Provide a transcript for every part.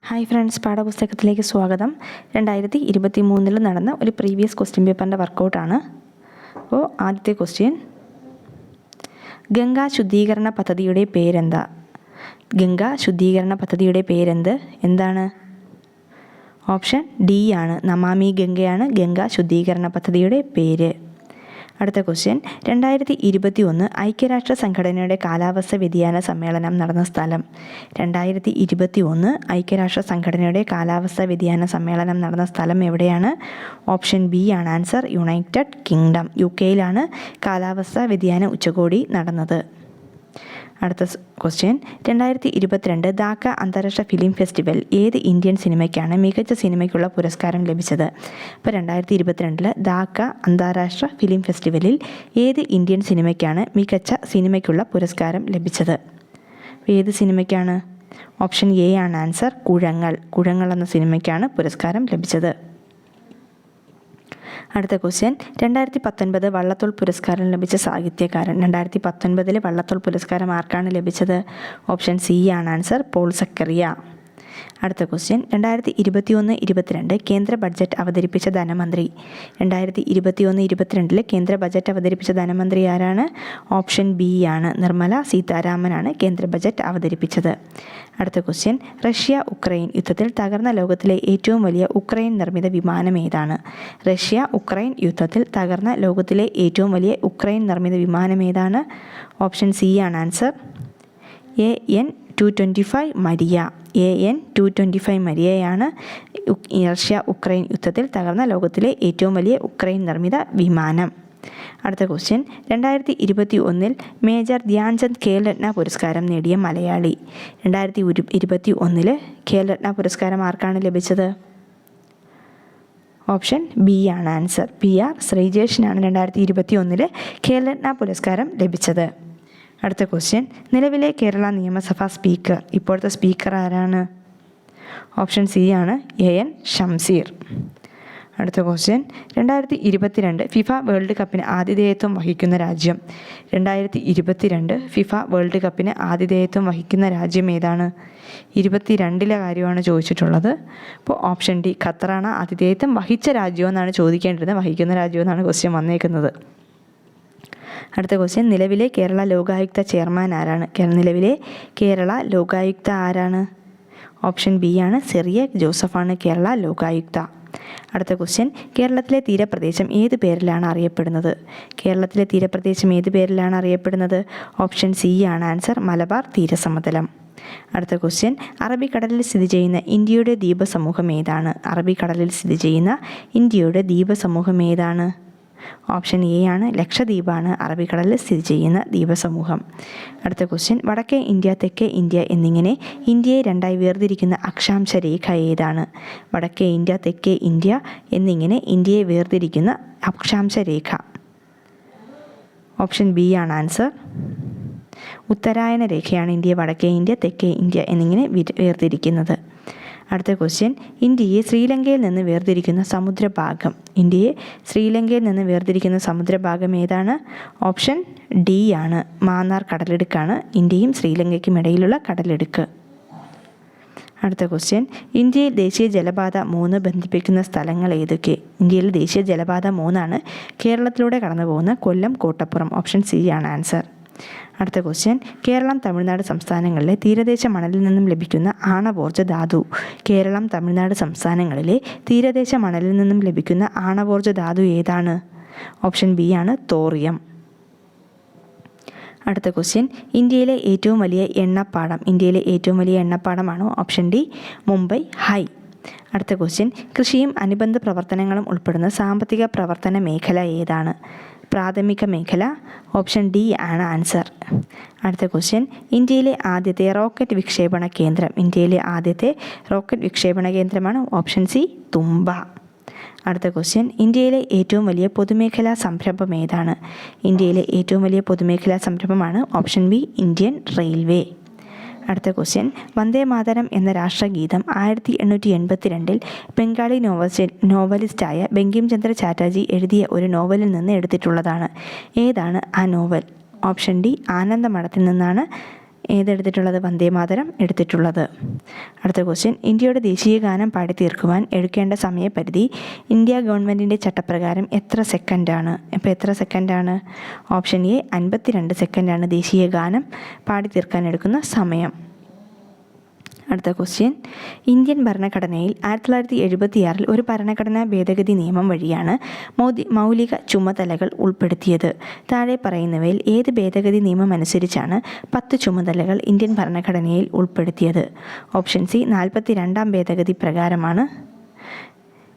Hi friends, പാഠപുസ്തകത്തിലേക്ക് സ്വാഗതം. 2023 നടന്ന ഒരു പ്രീവിയസ് ക്വസ്റ്റ്യൻ പേപ്പറിൻ്റെ വർക്കൗട്ടാണ്. അപ്പോൾ ആദ്യത്തെ ക്വസ്റ്റ്യൻ, ഗംഗാ ശുദ്ധീകരണ പദ്ധതിയുടെ പേരെന്താ? ഗംഗാ ശുദ്ധീകരണ പദ്ധതിയുടെ പേരെന്ത്? എന്താണ്? ഓപ്ഷൻ ഡി ആണ്, നമാമി ഗംഗയാണ് ഗംഗാ ശുദ്ധീകരണ പദ്ധതിയുടെ പേര്. അടുത്ത ക്വസ്റ്റ്യൻ, 2021 ഐക്യരാഷ്ട്ര സംഘടനയുടെ കാലാവസ്ഥ വ്യതിയാന സമ്മേളനം നടന്ന സ്ഥലം. 2021 ഐക്യരാഷ്ട്ര സംഘടനയുടെ കാലാവസ്ഥ വ്യതിയാന സമ്മേളനം നടന്ന സ്ഥലം എവിടെയാണ്? ഓപ്ഷൻ ബി ആണ് ആൻസർ, യുണൈറ്റഡ് കിങ്ഡം, UK കാലാവസ്ഥ വ്യതിയാന ഉച്ചകോടി നടന്നത്. അടുത്ത ക്വസ്റ്റ്യൻ, 2022 ധാക്ക അന്താരാഷ്ട്ര ഫിലിം ഫെസ്റ്റിവൽ ഏത് ഇന്ത്യൻ സിനിമയ്ക്കാണ് മികച്ച സിനിമയ്ക്കുള്ള പുരസ്കാരം ലഭിച്ചത്? അപ്പോൾ 2022 ധാക്ക അന്താരാഷ്ട്ര ഫിലിം ഫെസ്റ്റിവലിൽ ഏത് ഇന്ത്യൻ സിനിമയ്ക്കാണ് മികച്ച സിനിമയ്ക്കുള്ള പുരസ്കാരം ലഭിച്ചത്? ഏത് സിനിമയ്ക്കാണ്? ഓപ്ഷൻ എ ആണ് ആൻസർ, കുഴങ്ങൾ എന്ന സിനിമയ്ക്കാണ് പുരസ്കാരം ലഭിച്ചത്. അടുത്ത ക്വസ്റ്റ്യൻ, 2019 വള്ളത്തോൾ പുരസ്കാരം ലഭിച്ച സാഹിത്യകാരൻ. 2019 വള്ളത്തോൾ പുരസ്കാരം ആർക്കാണ് ലഭിച്ചത്? ഓപ്ഷൻ സി ആണ് ആൻസർ, പോൾ സക്കറിയ. അടുത്ത ക്വസ്റ്റ്യൻ, 2021-22 കേന്ദ്ര ബഡ്ജറ്റ് അവതരിപ്പിച്ച ധനമന്ത്രി. 2021-22 കേന്ദ്ര ബജറ്റ് അവതരിപ്പിച്ച ധനമന്ത്രി ആരാണ്? ഓപ്ഷൻ ബി ആണ്, നിർമ്മല സീതാരാമനാണ് കേന്ദ്ര ബജറ്റ് അവതരിപ്പിച്ചത്. അടുത്ത ക്വസ്റ്റ്യൻ, റഷ്യ-ഉക്രൈൻ യുദ്ധത്തിൽ തകർന്ന ലോകത്തിലെ ഏറ്റവും വലിയ ഉക്രൈൻ നിർമ്മിത വിമാനം ഏതാണ്? റഷ്യ-ഉക്രൈൻ യുദ്ധത്തിൽ തകർന്ന ലോകത്തിലെ ഏറ്റവും വലിയ ഉക്രൈൻ നിർമ്മിത വിമാനം ഏതാണ്? ഓപ്ഷൻ സി ആണ് ആൻസർ, AN-225 മരിയ. AN-225 മരിയയാണ് റഷ്യ-ഉക്രൈൻ യുദ്ധത്തിൽ തകർന്ന ലോകത്തിലെ ഏറ്റവും വലിയ ഉക്രൈൻ നിർമ്മിത വിമാനം. അടുത്ത ക്വസ്റ്റ്യൻ, 2021 മേജർ ധ്യാൻചന്ദ് ഖേൽരത്ന പുരസ്കാരം നേടിയ മലയാളി. 2021 ഖേൽരത്ന പുരസ്കാരം ആർക്കാണ് ലഭിച്ചത്? ഓപ്ഷൻ ബി ആണ് ആൻസർ, PR ശ്രീജേഷിനാണ് 2021 ഖേൽരത്ന പുരസ്കാരം ലഭിച്ചത്. അടുത്ത ക്വസ്റ്റ്യൻ, നിലവിലെ കേരള നിയമസഭാ സ്പീക്കർ, ഇപ്പോഴത്തെ സ്പീക്കർ ആരാണ്? ഓപ്ഷൻ സി ആണ്, AN ഷംസീർ. അടുത്ത ക്വസ്റ്റ്യൻ, 2022 ഫിഫ വേൾഡ് കപ്പിന് ആതിഥേയത്വം വഹിക്കുന്ന രാജ്യം. 2022 ഫിഫ വേൾഡ് കപ്പിന് ആതിഥേയത്വം വഹിക്കുന്ന രാജ്യം ഏതാണ്? 22 കാര്യമാണ് ചോദിച്ചിട്ടുള്ളത്. അപ്പോൾ ഓപ്ഷൻ ഡി, ഖത്തറാണ് ആതിഥേയത്വം വഹിച്ച രാജ്യമെന്നാണ് ചോദിക്കേണ്ടിരുന്നത്, വഹിക്കുന്ന രാജ്യമെന്നാണ് ക്വസ്റ്റ്യൻ വന്നേക്കുന്നത്. അടുത്ത ക്വസ്റ്റ്യൻ, നിലവിലെ കേരള ലോകായുക്ത ചെയർമാൻ ആരാണ്? നിലവിലെ കേരള ലോകായുക്ത ആരാണ്? ഓപ്ഷൻ ബി ആണ്, സിറിയക് ജോസഫാണ് കേരള ലോകായുക്ത. അടുത്ത ക്വസ്റ്റ്യൻ, കേരളത്തിലെ തീരപ്രദേശം ഏത് പേരിലാണ് അറിയപ്പെടുന്നത്? കേരളത്തിലെ തീരപ്രദേശം ഏത് പേരിലാണ് അറിയപ്പെടുന്നത്? ഓപ്ഷൻ സി ആണ് ആൻസർ, മലബാർ തീരസമതലം. അടുത്ത ക്വസ്റ്റ്യൻ, അറബിക്കടലിൽ സ്ഥിതി ചെയ്യുന്ന ഇന്ത്യയുടെ ദ്വീപസമൂഹം ഏതാണ്? അറബിക്കടലിൽ സ്ഥിതി ചെയ്യുന്ന ഇന്ത്യയുടെ ദ്വീപസമൂഹം ഏതാണ്? ഓപ്ഷൻ എ ആണ്, ലക്ഷദ്വീപാണ് അറബിക്കടലിൽ സ്ഥിതി ചെയ്യുന്ന ദ്വീപസമൂഹം. അടുത്ത ക്വസ്റ്റ്യൻ, വടക്കേ ഇന്ത്യ തെക്കേ ഇന്ത്യ എന്നിങ്ങനെ ഇന്ത്യയെ രണ്ടായി വേർതിരിക്കുന്ന അക്ഷാംശ രേഖ ഏതാണ്? വടക്കേ ഇന്ത്യ തെക്കേ ഇന്ത്യ എന്നിങ്ങനെ ഇന്ത്യയെ വേർതിരിക്കുന്ന അക്ഷാംശ രേഖ. ഓപ്ഷൻ ബി ആണ് ആൻസർ, ഉത്തരായന രേഖയാണ് ഇന്ത്യയെ വടക്കേ ഇന്ത്യ തെക്കേ ഇന്ത്യ എന്നിങ്ങനെ വേർതിരിക്കുന്നത്. അടുത്ത ക്വസ്റ്റ്യൻ, ഇന്ത്യയെ ശ്രീലങ്കയിൽ നിന്ന് വേർതിരിക്കുന്ന സമുദ്രഭാഗം. ഇന്ത്യയെ ശ്രീലങ്കയിൽ നിന്ന് വേർതിരിക്കുന്ന സമുദ്രഭാഗം ഏതാണ്? ഓപ്ഷൻ ഡി ആണ്, മാന്നാർ കടലിടുക്കാണ് ഇന്ത്യയും ശ്രീലങ്കയ്ക്കും ഇടയിലുള്ള കടലിടുക്ക്. അടുത്ത ക്വസ്റ്റ്യൻ, ഇന്ത്യയിൽ ദേശീയ ജലപാത 3 ബന്ധിപ്പിക്കുന്ന സ്ഥലങ്ങൾ ഏതൊക്കെ? ഇന്ത്യയിൽ ദേശീയ ജലപാത 3 കേരളത്തിലൂടെ കടന്നു പോകുന്ന കൊല്ലം കോട്ടപ്പുറം. ഓപ്ഷൻ സി ആണ് ആൻസർ. അടുത്ത ക്വസ്റ്റ്യൻ, കേരളം തമിഴ്നാട് സംസ്ഥാനങ്ങളിലെ തീരദേശ മണലിൽ നിന്നും ലഭിക്കുന്ന ആണവോർജ്ജ ധാതു. കേരളം തമിഴ്നാട് സംസ്ഥാനങ്ങളിലെ തീരദേശ മണലിൽ നിന്നും ലഭിക്കുന്ന ആണവോർജ്ജ ധാതു ഏതാണ്? ഓപ്ഷൻ ബി ആണ്, തോറിയം. അടുത്ത ക്വസ്റ്റ്യൻ, ഇന്ത്യയിലെ ഏറ്റവും വലിയ എണ്ണപ്പാടം. ഇന്ത്യയിലെ ഏറ്റവും വലിയ എണ്ണപ്പാടമാണോ? Option D, Mumbai High. അടുത്ത ക്വസ്റ്റ്യൻ, കൃഷിയും അനുബന്ധ പ്രവർത്തനങ്ങളും ഉൾപ്പെടുന്ന സാമ്പത്തിക പ്രവർത്തന മേഖല ഏതാണ്? പ്രാഥമിക മേഖല. ഓപ്ഷൻ ഡി ആണ് ആൻസർ. അടുത്ത ക്വസ്റ്റ്യൻ, ഇന്ത്യയിലെ ആദ്യത്തെ റോക്കറ്റ് വിക്ഷേപണ കേന്ദ്രം. ഇന്ത്യയിലെ ആദ്യത്തെ റോക്കറ്റ് വിക്ഷേപണ കേന്ദ്രമാണ് ഓപ്ഷൻ സി, തുമ്പ. അടുത്ത ക്വസ്റ്റ്യൻ, ഇന്ത്യയിലെ ഏറ്റവും വലിയ പൊതുമേഖലാ സംരംഭം ഏതാണ്? ഇന്ത്യയിലെ ഏറ്റവും വലിയ പൊതുമേഖലാ സംരംഭമാണ് ഓപ്ഷൻ ബി, ഇന്ത്യൻ റെയിൽവേ. അടുത്ത ക്വസ്റ്റ്യൻ, വന്ദേ മാതരം എന്ന രാഷ്ട്രഗീതം 1882 ബംഗാളി നോവലിസ്റ്റായ ബങ്കിം ചന്ദ്ര ചാറ്റർജി എഴുതിയ ഒരു നോവലിൽ നിന്ന് എടുത്തിട്ടുള്ളതാണ്. ഏതാണ് ആ നോവൽ? ഓപ്ഷൻ ഡി, ആനന്ദമഠത്തിൽ നിന്നാണ് ഏതെടുത്തിട്ടുള്ളത്? വന്ദേമാതരം എടുത്തിട്ടുള്ളത്. അടുത്ത ക്വസ്റ്റ്യൻ, ഇന്ത്യയുടെ ദേശീയ ഗാനം പാടി തീർക്കുവാൻ എടുക്കേണ്ട സമയപരിധി ഇന്ത്യ ഗവൺമെൻറ്റിൻ്റെ ചട്ടപ്രകാരം എത്ര സെക്കൻഡാണ്? ഇപ്പോൾ എത്ര സെക്കൻഡാണ്? ഓപ്ഷൻ എ 52 സെക്കൻഡാണ് ദേശീയ ഗാനം പാടി തീർക്കാൻ എടുക്കുന്ന സമയം. അടുത്ത ക്വസ്റ്റ്യൻ, ഇന്ത്യൻ ഭരണഘടനയിൽ 1976 ഒരു ഭരണഘടനാ ഭേദഗതി നിയമം വഴിയാണ് മൗലിക ചുമതലകൾ ഉൾപ്പെടുത്തിയത്. താഴെ പറയുന്നവയിൽ ഏത് ഭേദഗതി നിയമം അനുസരിച്ചാണ് 10 ചുമതലകൾ ഇന്ത്യൻ ഭരണഘടനയിൽ ഉൾപ്പെടുത്തിയത്? ഓപ്ഷൻ സി 42-ാം ഭേദഗതി പ്രകാരമാണ്.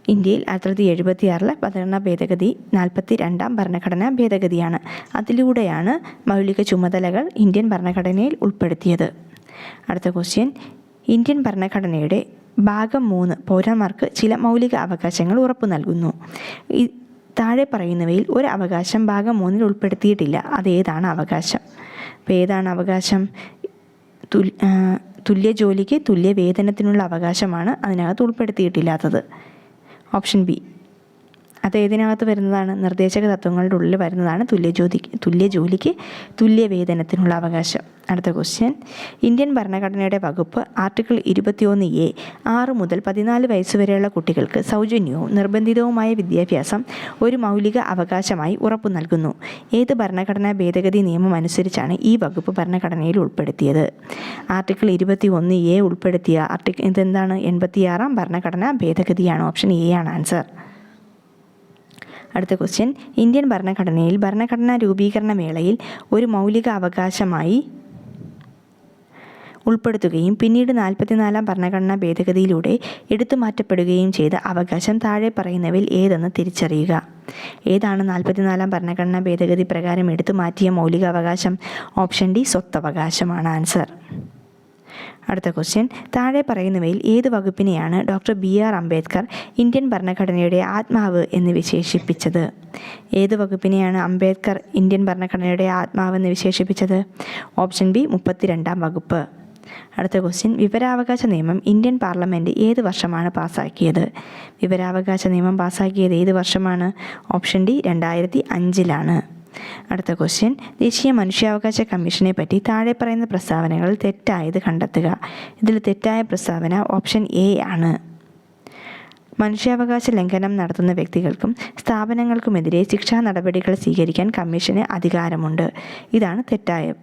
ഇന്ത്യയിൽ 1976 ഭരണഘടനാ ഭേദഗതി 42-ാം ഭരണഘടനാ ഭേദഗതിയാണ്. അതിലൂടെയാണ് മൗലിക ചുമതലകൾ ഇന്ത്യൻ ഭരണഘടനയിൽ ഉൾപ്പെടുത്തിയത്. അടുത്ത ക്വസ്റ്റ്യൻ, ഇന്ത്യൻ ഭരണഘടനയുടെ ഭാഗം 3 പൗരന്മാർക്ക് ചില മൗലിക അവകാശങ്ങൾ ഉറപ്പു നൽകുന്നു. താഴെ പറയുന്നവയിൽ ഒരു അവകാശം ഭാഗം 3 ഉൾപ്പെടുത്തിയിട്ടില്ല. അതേതാണ് അവകാശം? അപ്പോൾ ഏതാണ് അവകാശം? തുല്യ ജോലിക്ക് തുല്യ വേതനത്തിനുള്ള അവകാശമാണ് അതിനകത്ത് ഉൾപ്പെടുത്തിയിട്ടില്ലാത്തത്. Option B. അത് ഏതിനകത്ത് വരുന്നതാണ്? നിർദ്ദേശക തത്വങ്ങളുടെ ഉള്ളിൽ വരുന്നതാണ് തുല്യ ജോലിക്ക് തുല്യ വേതനത്തിനുള്ള അവകാശം. അടുത്ത ക്വസ്റ്റ്യൻ, ഇന്ത്യൻ ഭരണഘടനയുടെ വകുപ്പ് ആർട്ടിക്കിൾ 21A 6 മുതൽ 14 വയസ്സ് വരെയുള്ള കുട്ടികൾക്ക് സൗജന്യവും നിർബന്ധിതവുമായ വിദ്യാഭ്യാസം ഒരു മൗലിക അവകാശമായി ഉറപ്പു നൽകുന്നു. ഏത് ഭരണഘടനാ ഭേദഗതി നിയമം അനുസരിച്ചാണ് ഈ വകുപ്പ് ഭരണഘടനയിൽ ഉൾപ്പെടുത്തിയത്? ആർട്ടിക്കിൾ 21A ഉൾപ്പെടുത്തിയ ഇതെന്താണ്? 86-ാം ഭരണഘടനാ ഭേദഗതിയാണ്. ഓപ്ഷൻ എ ആണ് ആൻസർ. അടുത്ത ക്വസ്റ്റ്യൻ, ഇന്ത്യൻ ഭരണഘടനയിൽ ഭരണഘടനാ രൂപീകരണ വേളയിൽ ഒരു മൗലിക അവകാശമായി ഉൾപ്പെടുത്തുകയും പിന്നീട് 44-ാം ഭരണഘടനാ ഭേദഗതിയിലൂടെ എടുത്തു മാറ്റപ്പെടുകയും ചെയ്ത അവകാശം താഴെ പറയുന്നവയിൽ ഏതെന്ന് തിരിച്ചറിയുക. ഏതാണ് 44-ാം ഭരണഘടനാ ഭേദഗതി പ്രകാരം എടുത്തു മാറ്റിയ മൗലിക അവകാശം? ഓപ്ഷൻ ഡി സ്വത്തവകാശമാണ് ആൻസർ. അടുത്ത ക്വസ്റ്റ്യൻ, താഴെ പറയുന്നവയിൽ ഏത് വകുപ്പിനെയാണ് ഡോക്ടർ BR അംബേദ്കർ ഇന്ത്യൻ ഭരണഘടനയുടെ ആത്മാവ് എന്ന് വിശേഷിപ്പിച്ചത്? ഏത് വകുപ്പിനെയാണ് അംബേദ്കർ ഇന്ത്യൻ ഭരണഘടനയുടെ ആത്മാവ് എന്ന് വിശേഷിപ്പിച്ചത്? ഓപ്ഷൻ ബി 32-ാം വകുപ്പ്. അടുത്ത ക്വസ്റ്റ്യൻ, വിവരാവകാശ നിയമം ഇന്ത്യൻ പാർലമെൻറ്റ് ഏത് വർഷമാണ് പാസ്സാക്കിയത്? വിവരാവകാശ നിയമം പാസ്സാക്കിയത് ഏത് വർഷമാണ്? ഓപ്ഷൻ ഡി 2005-ലാണ്. അടുത്ത ക്വസ്റ്റ്യൻ, ദേശീയ മനുഷ്യാവകാശ കമ്മീഷനെ പറ്റി താഴെ പറയുന്ന പ്രസ്താവനകൾ തെറ്റായത് കണ്ടെത്തുക. ഇതിൽ തെറ്റായ പ്രസ്താവന ഓപ്ഷൻ എ ആണ്. മനുഷ്യാവകാശ ലംഘനം നടത്തുന്ന വ്യക്തികൾക്കും സ്ഥാപനങ്ങൾക്കുമെതിരെ ശിക്ഷാ നടപടികൾ സ്വീകരിക്കാൻ കമ്മീഷന് അധികാരമുണ്ട്. ഇതാണ് തെറ്റായ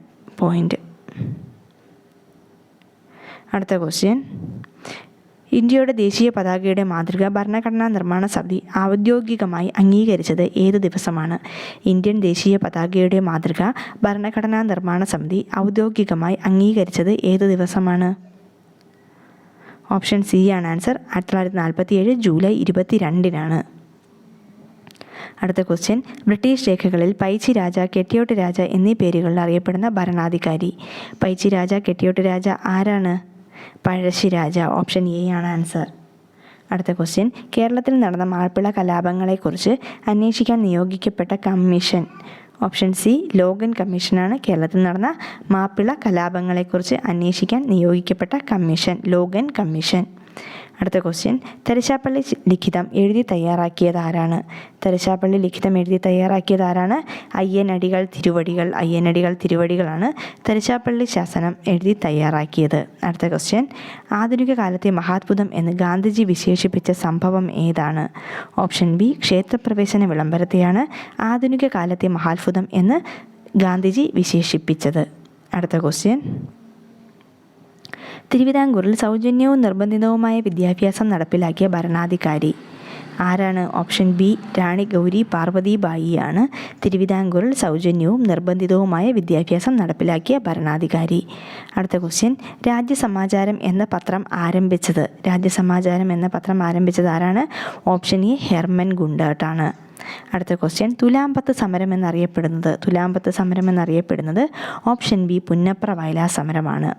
പോയിന്റ്. അടുത്ത ക്വസ്റ്റ്യൻ, ഇന്ത്യയുടെ ദേശീയ പതാകയുടെ മാതൃക ഭരണഘടനാ നിർമ്മാണ സമിതി ഔദ്യോഗികമായി അംഗീകരിച്ചത് ഏത് ദിവസമാണ്? ഇന്ത്യൻ ദേശീയ പതാകയുടെ മാതൃക ഭരണഘടനാ നിർമ്മാണ സമിതി ഔദ്യോഗികമായി അംഗീകരിച്ചത് ഏത് ദിവസമാണ്? ഓപ്ഷൻ സി ആണ് ആൻസർ. 1947 ജൂലൈ 22-നാണ്. അടുത്ത ക്വസ്റ്റ്യൻ, ബ്രിട്ടീഷ് രേഖകളിൽ പൈച്ചി രാജ, കെട്ടിയോട്ട് രാജ എന്നീ പേരുകളിൽ അറിയപ്പെടുന്ന ഭരണാധികാരി. പൈച്ചി രാജ, കെട്ടിയോട്ട് രാജ ആരാണ്? പഴശ്ശിരാജ. ഓപ്ഷൻ എ ആണ് ആൻസർ. അടുത്ത ക്വസ്റ്റ്യൻ, കേരളത്തിൽ നടന്ന മാപ്പിള കലാപങ്ങളെക്കുറിച്ച് അന്വേഷിക്കാൻ നിയോഗിക്കപ്പെട്ട കമ്മീഷൻ. ഓപ്ഷൻ സി ലോഗൻ കമ്മീഷനാണ് കേരളത്തിൽ നടന്ന മാപ്പിള കലാപങ്ങളെക്കുറിച്ച് അന്വേഷിക്കാൻ നിയോഗിക്കപ്പെട്ട കമ്മീഷൻ, ലോഗൻ കമ്മീഷൻ. അടുത്ത ക്വസ്റ്റ്യൻ, തരിശാപ്പള്ളി ലിഖിതം എഴുതി തയ്യാറാക്കിയത് ആരാണ്? തരിശാപ്പള്ളി ലിഖിതം എഴുതി തയ്യാറാക്കിയത് ആരാണ്? അയ്യനടികൾ തിരുവടികളാണ് തരിശാപ്പള്ളി ശാസനം എഴുതി തയ്യാറാക്കിയത്. അടുത്ത ക്വസ്റ്റ്യൻ, ആധുനിക കാലത്തെ മഹാത്ഭുതം എന്ന് ഗാന്ധിജി വിശേഷിപ്പിച്ച സംഭവം ഏതാണ്? ഓപ്ഷൻ ബി ക്ഷേത്രപ്രവേശന വിളംബരത്തെയാണ് ആധുനിക കാലത്തെ മഹാത്ഭുതം എന്ന് ഗാന്ധിജി വിശേഷിപ്പിച്ചത്. അടുത്ത ക്വസ്റ്റ്യൻ, തിരുവിതാംകൂറിൽ സൗജന്യവും നിർബന്ധിതവുമായ വിദ്യാഭ്യാസം നടപ്പിലാക്കിയ ഭരണാധികാരി ആരാണ്? ഓപ്ഷൻ ബി റാണി ഗൗരി പാർവതി ബായിയാണ് തിരുവിതാംകൂറിൽ സൗജന്യവും നിർബന്ധിതവുമായ വിദ്യാഭ്യാസം നടപ്പിലാക്കിയ ഭരണാധികാരി. അടുത്ത ക്വസ്റ്റ്യൻ, രാജ്യസമാചാരം എന്ന പത്രം ആരംഭിച്ചത് ആരാണ്? ഓപ്ഷൻ എ ഹെർമൻ ഗുണ്ടർട്ടാണ്. അടുത്ത ക്വസ്റ്റ്യൻ, തുലാമ്പത്ത് സമരം എന്നറിയപ്പെടുന്നത് ഓപ്ഷൻ ബി പുന്നപ്ര വയലാ സമരമാണ്.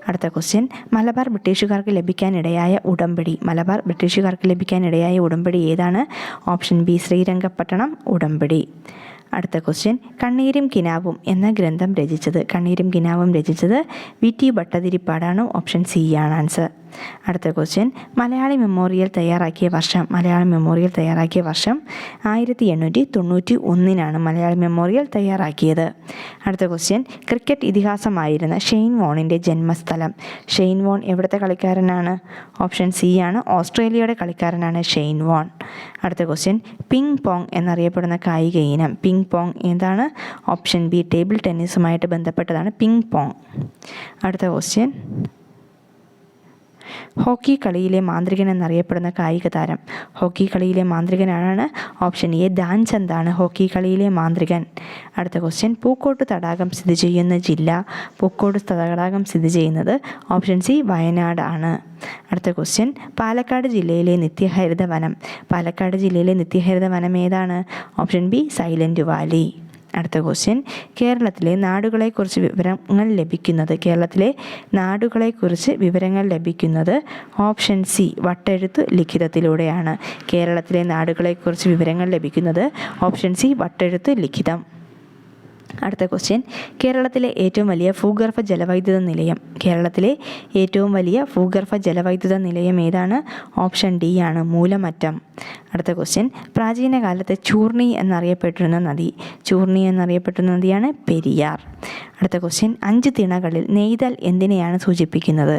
അടുത്ത ക്വസ്റ്റ്യൻ, മലബാർ ബ്രിട്ടീഷുകാർക്ക് ലഭിക്കാനിടയായ ഉടമ്പടി ഏതാണ്? ഓപ്ഷൻ ബി ശ്രീരംഗപട്ടണം ഉടമ്പടി. അടുത്ത ക്വസ്റ്റ്യൻ, കണ്ണീരും കിനാവും എന്ന ഗ്രന്ഥം രചിച്ചത് VT ഭട്ടതിരിപ്പാടാണ്. ഓപ്ഷൻ സി ആണ് ആൻസർ. അടുത്ത ക്വസ്റ്റ്യൻ, മലയാളി മെമ്മോറിയൽ തയ്യാറാക്കിയ വർഷം. 1891 മലയാളി മെമ്മോറിയൽ തയ്യാറാക്കിയത്. അടുത്ത ക്വസ്റ്റ്യൻ, ക്രിക്കറ്റ് ഇതിഹാസമായിരുന്ന ഷെയ്ൻ വോണിൻ്റെ ജന്മസ്ഥലം. ഷെയ്ൻ വോൺ എവിടുത്തെ കളിക്കാരനാണ്? ഓപ്ഷൻ സി ആണ്, ഓസ്ട്രേലിയയുടെ കളിക്കാരനാണ് ഷെയ്ൻ വോൺ. അടുത്ത ക്വസ്റ്റ്യൻ, പിങ് പോങ് എന്നറിയപ്പെടുന്ന കായിക ഇനം. പിങ് പോങ് എന്താണ്? ഓപ്ഷൻ ബി, ടേബിൾ ടെന്നീസുമായിട്ട് ബന്ധപ്പെട്ടതാണ് പിങ് പോങ്. അടുത്ത ക്വസ്റ്റ്യൻ, ഹോക്കി കളിയിലെ മാന്ത്രികൻ എന്നറിയപ്പെടുന്ന കായിക താരം. ഹോക്കി കളിയിലെ മാന്ത്രികനാണ് ഓപ്ഷൻ എ, ധ്യാൻചന്ദ് ആണ് ഹോക്കി കളിയിലെ മാന്ത്രികൻ. അടുത്ത ക്വസ്റ്റ്യൻ, പൂക്കോട്ട് തടാകം സ്ഥിതി ചെയ്യുന്ന ജില്ല. പൂക്കോട്ട് തടാകം സ്ഥിതി ചെയ്യുന്നത് ഓപ്ഷൻ സി, വയനാട് ആണ്. അടുത്ത ക്വസ്റ്റ്യൻ, പാലക്കാട് ജില്ലയിലെ നിത്യഹരിത വനം. പാലക്കാട് ജില്ലയിലെ നിത്യഹരിത വനം ഏതാണ്? Option B, silent Valley. അടുത്ത ക്വസ്റ്റ്യൻ, കേരളത്തിലെ നാടുകളെക്കുറിച്ച് വിവരങ്ങൾ ലഭിക്കുന്നത് ഓപ്ഷൻ സി, വട്ടെഴുത്ത് ലിഖിതത്തിലൂടെയാണ്. കേരളത്തിലെ നാടുകളെക്കുറിച്ച് വിവരങ്ങൾ ലഭിക്കുന്നത് ഓപ്ഷൻ സി, വട്ടെഴുത്ത് ലിഖിതം. അടുത്ത ക്വസ്റ്റ്യൻ, കേരളത്തിലെ ഏറ്റവും വലിയ ഭൂഗർഭ ജലവൈദ്യുത നിലയം. കേരളത്തിലെ ഏറ്റവും വലിയ ഭൂഗർഭ ജലവൈദ്യുത നിലയം ഏതാണ്? ഓപ്ഷൻ ഡി ആണ്, മൂലമറ്റം. അടുത്ത ക്വസ്റ്റ്യൻ, പ്രാചീന കാലത്ത് ചൂർണി എന്നറിയപ്പെട്ടിരുന്ന നദി. ചൂർണി എന്നറിയപ്പെട്ടിരുന്ന നദിയാണ് പെരിയാർ. അടുത്ത ക്വസ്റ്റ്യൻ, 5 തിണകളിൽ നെയ്തൽ എന്തിനെയാണ് സൂചിപ്പിക്കുന്നത്?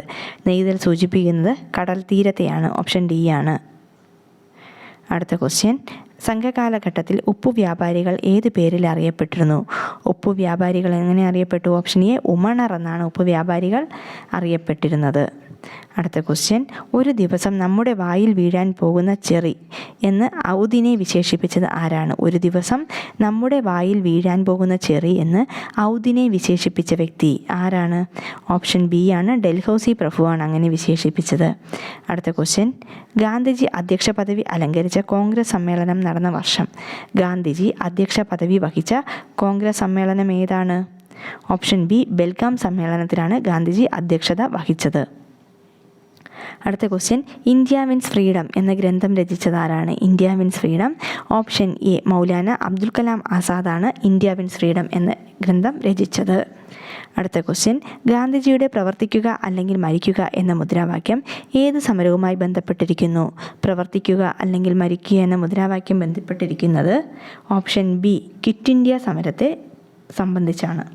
നെയ്തൽ സൂചിപ്പിക്കുന്നത് കടൽ തീരത്തെയാണ്. ഓപ്ഷൻ ഡി ആണ്. അടുത്ത ക്വസ്റ്റ്യൻ, സംഘകാലഘട്ടത്തിൽ ഉപ്പു വ്യാപാരികൾ ഏത് പേരിൽ അറിയപ്പെട്ടിരുന്നു? ഉപ്പു വ്യാപാരികൾ എങ്ങനെ അറിയപ്പെട്ടു? ഓപ്ഷൻ എ, ഉമണർ എന്നാണ് ഉപ്പു വ്യാപാരികൾ അറിയപ്പെട്ടിരുന്നത്. അടുത്ത ക്വസ്റ്റ്യൻ, ഒരു ദിവസം നമ്മുടെ വായിൽ വീഴാൻ പോകുന്ന ചെറി എന്ന് ഔദിനെ വിശേഷിപ്പിച്ചത് ആരാണ്? ഒരു ദിവസം നമ്മുടെ വായിൽ വീഴാൻ പോകുന്ന ചെറി എന്ന് ഔദിനെ വിശേഷിപ്പിച്ച വ്യക്തി ആരാണ്? ഓപ്ഷൻ ബി ആണ്, ഡൽഹൌസി പ്രഭുവാണ് അങ്ങനെ വിശേഷിപ്പിച്ചത്. അടുത്ത ക്വസ്റ്റ്യൻ, ഗാന്ധിജി അധ്യക്ഷ പദവി അലങ്കരിച്ച കോൺഗ്രസ് സമ്മേളനം നടന്ന വർഷം. ഗാന്ധിജി അധ്യക്ഷ പദവി വഹിച്ച കോൺഗ്രസ് സമ്മേളനം ഏതാണ്? ഓപ്ഷൻ ബി, ബെൽഗാം സമ്മേളനത്തിലാണ് ഗാന്ധിജി അധ്യക്ഷത വഹിച്ചത്. അടുത്ത ക്വസ്റ്റ്യൻ, ഇന്ത്യ മീൻസ് ഫ്രീഡം എന്ന ഗ്രന്ഥം രചിച്ചതാരാണ്? India means freedom option A, Maulana Abdul Kalam ആസാദാണ് ഇന്ത്യ മീൻസ് ഫ്രീഡം എന്ന ഗ്രന്ഥം രചിച്ചത്. അടുത്ത ക്വസ്റ്റ്യൻ, ഗാന്ധിജിയുടെ പ്രവർത്തിക്കുക അല്ലെങ്കിൽ മരിക്കുക എന്ന മുദ്രാവാക്യം ഏത് സമരവുമായി ബന്ധപ്പെട്ടിരിക്കുന്നു? പ്രവർത്തിക്കുക അല്ലെങ്കിൽ മരിക്കുക എന്ന മുദ്രാവാക്യം ബന്ധപ്പെട്ടിരിക്കുന്നത് ഓപ്ഷൻ ബി, ക്വിറ്റ് ഇന്ത്യ സമരത്തെ സംബന്ധിച്ചാണ്.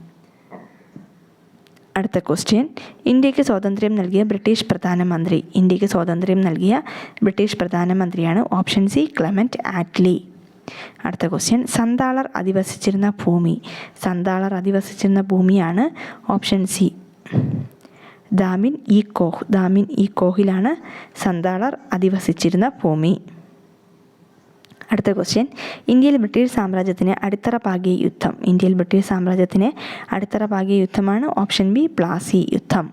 അടുത്ത ക്വസ്റ്റ്യൻ, ഇന്ത്യക്ക് സ്വാതന്ത്ര്യം നൽകിയ ബ്രിട്ടീഷ് പ്രധാനമന്ത്രി. ഇന്ത്യക്ക് സ്വാതന്ത്ര്യം നൽകിയ ബ്രിട്ടീഷ് പ്രധാനമന്ത്രിയാണ് ഓപ്ഷൻ സി, ക്ലെമന്റ് ആറ്റ്ലി. അടുത്ത ക്വസ്റ്റ്യൻ, സന്താളർ അധിവസിച്ചിരുന്ന ഭൂമി. സന്താളർ അധിവസിച്ചിരുന്ന ഭൂമിയാണ് ഓപ്ഷൻ സി, ദാമിൻ ഇ കോഹ്. ദാമിൻ ഇ കോഹിലാണ് സന്താളർ അധിവസിച്ചിരുന്ന ഭൂമി. അടുത്ത ക്വസ്റ്റ്യൻ, ഇന്ത്യയിൽ ബ്രിട്ടീഷ് സാമ്രാജ്യത്തിന് അടിത്തറ പാകിയ യുദ്ധം. ഇന്ത്യയിൽ ബ്രിട്ടീഷ് സാമ്രാജ്യത്തിന് അടിത്തറ പാകിയ യുദ്ധമാണ് ഓപ്ഷൻ ബി, പ്ലാസി യുദ്ധം.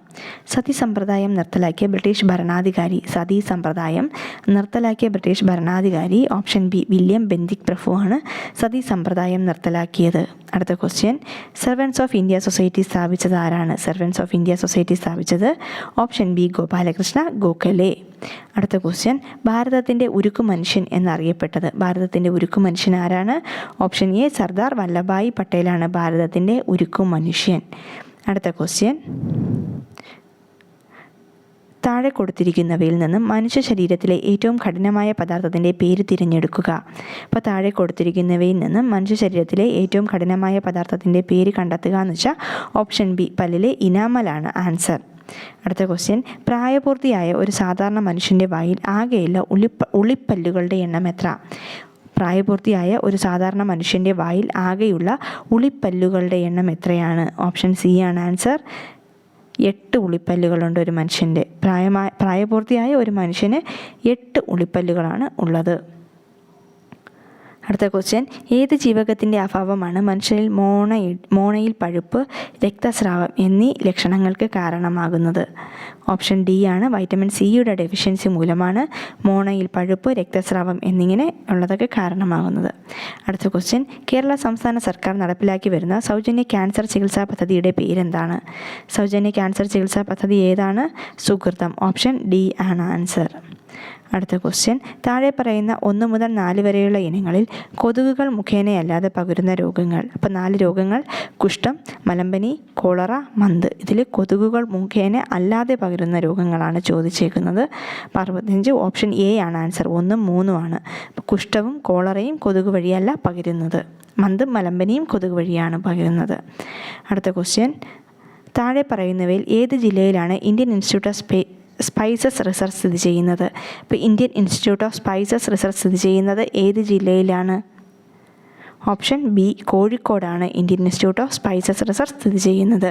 സതി സമ്പ്രദായം നിർത്തലാക്കിയ ബ്രിട്ടീഷ് ഭരണാധികാരി. സതി സമ്പ്രദായം നിർത്തലാക്കിയ ബ്രിട്ടീഷ് ഭരണാധികാരി ഓപ്ഷൻ ബി, വില്യം ബെന്തിക് പ്രഭുവാണ് സതി സമ്പ്രദായം നിർത്തലാക്കിയത്. അടുത്ത question, servants of India society സ്ഥാപിച്ചത് ആരാണ്? സെർവൻസ് ഓഫ് ഇന്ത്യ സൊസൈറ്റി സ്ഥാപിച്ചത് ഓപ്ഷൻ ബി, ഗോപാലകൃഷ്ണ ഗോഖലെ. അടുത്ത ക്വസ്റ്റ്യൻ, ഭാരതത്തിൻ്റെ ഉരുക്കു മനുഷ്യൻ എന്നറിയപ്പെട്ടത്. ഭാരതത്തിൻ്റെ ഉരുക്കു മനുഷ്യൻ ആരാണ്? ഓപ്ഷൻ എ, സർദാർ വല്ലഭായ് പട്ടേലാണ് ഭാരതത്തിൻ്റെ ഉരുക്കു മനുഷ്യൻ. അടുത്ത ക്വസ്റ്റ്യൻ, താഴെ കൊടുത്തിരിക്കുന്നവയിൽ നിന്നും മനുഷ്യ ശരീരത്തിലെ ഏറ്റവും കഠിനമായ പദാർത്ഥത്തിൻ്റെ പേര് തിരഞ്ഞെടുക്കുക. അപ്പോൾ താഴെ കൊടുത്തിരിക്കുന്നവയിൽ നിന്നും മനുഷ്യ ശരീരത്തിലെ ഏറ്റവും കഠിനമായ പദാർത്ഥത്തിൻ്റെ പേര് കണ്ടെത്തുക എന്ന് വെച്ചാൽ ഓപ്ഷൻ ബി, പല്ലിലെ ഇനാമലാണ് ആൻസർ. അടുത്ത ക്വസ്റ്റ്യൻ, പ്രായപൂർത്തിയായ ഒരു സാധാരണ മനുഷ്യൻ്റെ വായിൽ ആകെയുള്ള ഉളിപ്പല്ലുകളുടെ എണ്ണം എത്ര? പ്രായപൂർത്തിയായ ഒരു സാധാരണ മനുഷ്യൻ്റെ വായിൽ ആകെയുള്ള ഉളിപ്പല്ലുകളുടെ എണ്ണം എത്രയാണ്? ഓപ്ഷൻ സി ആണ് ആൻസർ. 8 ഉളിപ്പല്ലുകളുണ്ട് ഒരു മനുഷ്യൻ്റെ. പ്രായപൂർത്തിയായ ഒരു മനുഷ്യന് 8 ഉളിപ്പല്ലുകളാണ് ഉള്ളത്. അടുത്ത ക്വസ്റ്റ്യൻ, ഏത് ജീവകത്തിൻ്റെ അഭാവമാണ് മനുഷ്യരിൽ മോണയിൽ പഴുപ്പ്, രക്തസ്രാവം എന്നീ ലക്ഷണങ്ങൾക്ക് കാരണമാകുന്നത്? ഓപ്ഷൻ ഡി ആണ്, വൈറ്റമിൻ സിയുടെ ഡെഫിഷ്യൻസി മൂലമാണ് മോണയിൽ പഴുപ്പ്, രക്തസ്രാവം എന്നിങ്ങനെ ഉള്ളതൊക്കെ കാരണമാകുന്നത്. അടുത്ത ക്വസ്റ്റ്യൻ, കേരള സംസ്ഥാന സർക്കാർ നടപ്പിലാക്കി വരുന്ന സൗജന്യ ക്യാൻസർ ചികിത്സാ പദ്ധതിയുടെ പേരെന്താണ്? സൗജന്യ ക്യാൻസർ ചികിത്സാ പദ്ധതി ഏതാണ്? സുകൃതം. ഓപ്ഷൻ ഡി ആണ് ആൻസർ. അടുത്ത ക്വസ്റ്റ്യൻ, താഴെ പറയുന്ന 1 മുതൽ 4 വരെയുള്ള ഇനങ്ങളിൽ കൊതുകുകൾ മുഖേനയല്ലാതെ പകരുന്ന രോഗങ്ങൾ. അപ്പോൾ 4 രോഗങ്ങൾ: കുഷ്ഠം, മലമ്പനി, കോളറ, മന്ത്. ഇതിൽ കൊതുകുകൾ മുഖേന അല്ലാതെ പകരുന്ന രോഗങ്ങളാണ് ചോദിച്ചേക്കുന്നത്. 65 ഓപ്ഷൻ എ ആണ് ആൻസർ. 1, 3 ആണ്. കുഷ്ഠവും കോളറയും കൊതുക് വഴിയല്ല പകരുന്നത്. മന്തും മലമ്പനിയും കൊതുക് വഴിയാണ് പകരുന്നത്. അടുത്ത ക്വസ്റ്റ്യൻ, താഴെ പറയുന്നവയിൽ ഏത് ജില്ലയിലാണ് Indian institute of spices research സ്ഥിതി ചെയ്യുന്നത്? ഇപ്പോൾ Indian institute of spices research സ്ഥിതി ചെയ്യുന്നത് ഏത് ജില്ലയിലാണ്? ഓപ്ഷൻ ബി, കോഴിക്കോടാണ് Indian institute of spices research സ്ഥിതി ചെയ്യുന്നത്.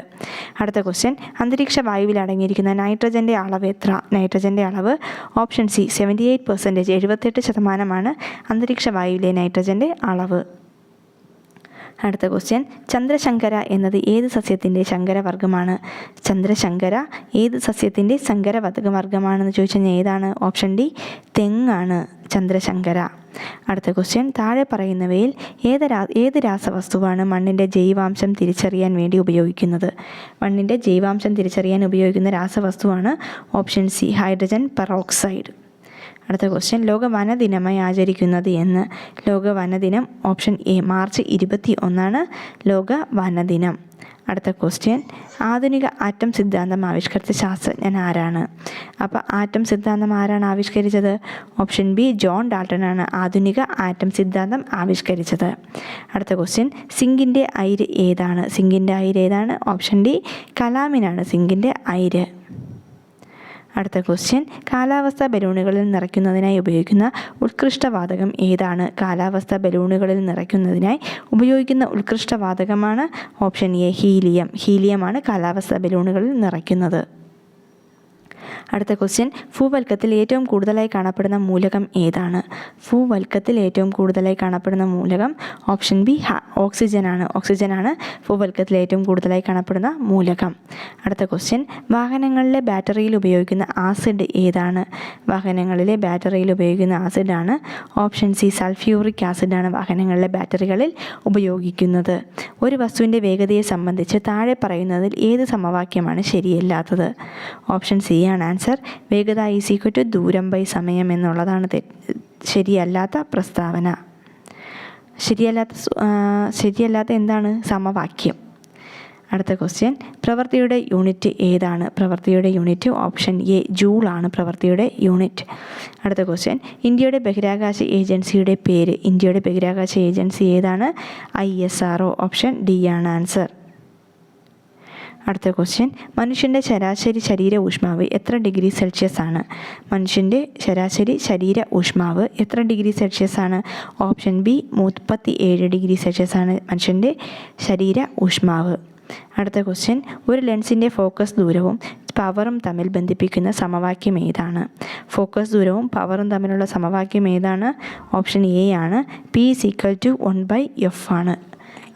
അടുത്ത ക്വസ്റ്റ്യൻ, അന്തരീക്ഷ വായുവിൽ അടങ്ങിയിരിക്കുന്ന നൈട്രജൻ്റെ അളവ് എത്ര? നൈട്രജൻ്റെ അളവ് ഓപ്ഷൻ സി 78%, 78% അന്തരീക്ഷ വായുവിലെ നൈട്രജൻ്റെ അളവ്. അടുത്ത ക്വസ്റ്റ്യൻ, ചന്ദ്രശങ്കര എന്നത് ഏത് സസ്യത്തിൻ്റെ ശങ്കരവർഗ്ഗമാണ്? ചന്ദ്രശങ്കര ഏത് സസ്യത്തിൻ്റെ ശങ്കരവർഗ്ഗമാണെന്ന് ചോദിച്ചു കഴിഞ്ഞാൽ ഏതാണ്? ഓപ്ഷൻ ഡി, തെങ്ങാണ് ചന്ദ്രശങ്കര. അടുത്ത ക്വസ്റ്റ്യൻ, താഴെ പറയുന്നവയിൽ ഏത് രാസവസ്തുവാണ് മണ്ണിൻ്റെ ജൈവാംശം തിരിച്ചറിയാൻ വേണ്ടി ഉപയോഗിക്കുന്നത്? മണ്ണിൻ്റെ ജൈവാംശം തിരിച്ചറിയാൻ ഉപയോഗിക്കുന്ന രാസവസ്തുവാണ് ഓപ്ഷൻ സി, ഹൈഡ്രജൻ പെറോക്സൈഡ്. അടുത്ത ക്വസ്റ്റ്യൻ, ലോക വനദിനമായി ആചരിക്കുന്നത് എന്ന്? ലോക വനദിനം ഓപ്ഷൻ എ, മാർച്ച് 21 ലോക വനദിനം. അടുത്ത ക്വസ്റ്റ്യൻ, ആധുനിക ആറ്റം സിദ്ധാന്തം ആവിഷ്കരിച്ച ശാസ്ത്രജ്ഞൻ ആരാണ്? അപ്പോൾ ആറ്റം സിദ്ധാന്തം ആരാണ് ആവിഷ്കരിച്ചത്? ഓപ്ഷൻ ബി, ജോൺ ഡാൾട്ടനാണ് ആധുനിക ആറ്റം സിദ്ധാന്തം ആവിഷ്കരിച്ചത്. അടുത്ത ക്വസ്റ്റ്യൻ, സിങ്കിൻ്റെ അയിര് ഏതാണ്? സിങ്കിൻ്റെ അയിര് ഏതാണ്? ഓപ്ഷൻ ഡി, കലാമിനാണ് സിങ്കിൻ്റെ അയിര്. അടുത്ത ക്വസ്റ്റ്യൻ, കാലാവസ്ഥാ ബലൂണുകളിൽ നിറയ്ക്കുന്നതിനായി ഉപയോഗിക്കുന്ന ഉത്കൃഷ്ടവാതകം ഏതാണ്? കാലാവസ്ഥാ ബലൂണുകളിൽ നിറയ്ക്കുന്നതിനായി ഉപയോഗിക്കുന്ന ഉത്കൃഷ്ടവാതകമാണ് ഓപ്ഷൻ എ, ഹീലിയം. ഹീലിയമാണ് കാലാവസ്ഥാ ബലൂണുകളിൽ നിറയ്ക്കുന്നത്. അടുത്ത ക്വസ്റ്റ്യൻ, ഭൂവൽക്കത്തിൽ ഏറ്റവും കൂടുതലായി കാണപ്പെടുന്ന മൂലകം ഏതാണ്? ഭൂവൽക്കത്തിൽ ഏറ്റവും കൂടുതലായി കാണപ്പെടുന്ന മൂലകം ഓപ്ഷൻ ബി, ഓക്സിജനാണ്. ഓക്സിജനാണ് ഭൂവൽക്കത്തിൽ ഏറ്റവും കൂടുതലായി കാണപ്പെടുന്ന മൂലകം. അടുത്ത ക്വസ്റ്റ്യൻ, വാഹനങ്ങളിലെ ബാറ്ററിയിൽ ഉപയോഗിക്കുന്ന ആസിഡ് ഏതാണ്? വാഹനങ്ങളിലെ ബാറ്ററിയിൽ ഉപയോഗിക്കുന്ന ആസിഡാണ് ഓപ്ഷൻ സി, സൾഫ്യൂറിക് ആസിഡാണ് വാഹനങ്ങളിലെ ബാറ്ററികളിൽ ഉപയോഗിക്കുന്നത്. ഒരു വസ്തുവിൻ്റെ വേഗതയെ സംബന്ധിച്ച് താഴെ പറയുന്നതിൽ ഏത് സമവാക്യമാണ് ശരിയല്ലാത്തത്? ഓപ്ഷൻ സി ആണ് ആൻസർ. വേഗത = ദൂരം ബൈ സമയം എന്നുള്ളതാണ് ശരിയല്ലാത്ത പ്രസ്താവന. ശരിയല്ലാത്ത എന്താണ്? സമവാക്യം. അടുത്ത ക്വസ്റ്റ്യൻ, പ്രവൃത്തിയുടെ യൂണിറ്റ് ഏതാണ്? പ്രവൃത്തിയുടെ യൂണിറ്റ് ഓപ്ഷൻ എ, ജൂളാണ് പ്രവൃത്തിയുടെ യൂണിറ്റ്. അടുത്ത ക്വസ്റ്റ്യൻ, ഇന്ത്യയുടെ ബഹിരാകാശ ഏജൻസിയുടെ പേര്? ഇന്ത്യയുടെ ബഹിരാകാശ ഏജൻസി ഏതാണ്? ISRO. ഓപ്ഷൻ ഡി ആണ് ആൻസർ. അടുത്ത ക്വസ്റ്റ്യൻ, മനുഷ്യൻ്റെ ശരാശരി ശരീര ഊഷ്മാവ് എത്ര ഡിഗ്രി സെൽഷ്യസ് ആണ്? മനുഷ്യൻ്റെ ശരാശരി ശരീര ഊഷ്മാവ് എത്ര ഡിഗ്രി സെൽഷ്യസ് ആണ്? ഓപ്ഷൻ ബി, 37 ഡിഗ്രി സെൽഷ്യസ് ആണ് മനുഷ്യൻ്റെ ശരീര ഊഷ്മാവ്. അടുത്ത ക്വസ്റ്റ്യൻ, ഒരു ലെൻസിൻ്റെ ഫോക്കസ് ദൂരവും പവറും തമ്മിൽ ബന്ധിപ്പിക്കുന്ന സമവാക്യം ഏതാണ്? ഫോക്കസ് ദൂരവും പവറും തമ്മിലുള്ള സമവാക്യം ഏതാണ്? ഓപ്ഷൻ എ ആണ്, P = 1/f ആണ്.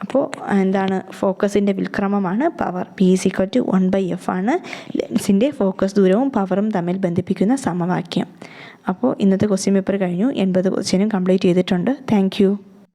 അപ്പോൾ എന്താണ്? ഫോക്കസിൻ്റെ വിൽക്രമമാണ് പവർ. P = 1/f ആണ് ലെൻസിൻ്റെ ഫോക്കസ് ദൂരവും പവറും തമ്മിൽ ബന്ധിപ്പിക്കുന്ന സമവാക്യം. അപ്പോൾ ഇന്നത്തെ ക്വസ്റ്റ്യൻ പേപ്പർ കഴിഞ്ഞു. 80 ക്വസ്റ്റ്യനും കംപ്ലീറ്റ് ചെയ്തിട്ടുണ്ട്. Thank you.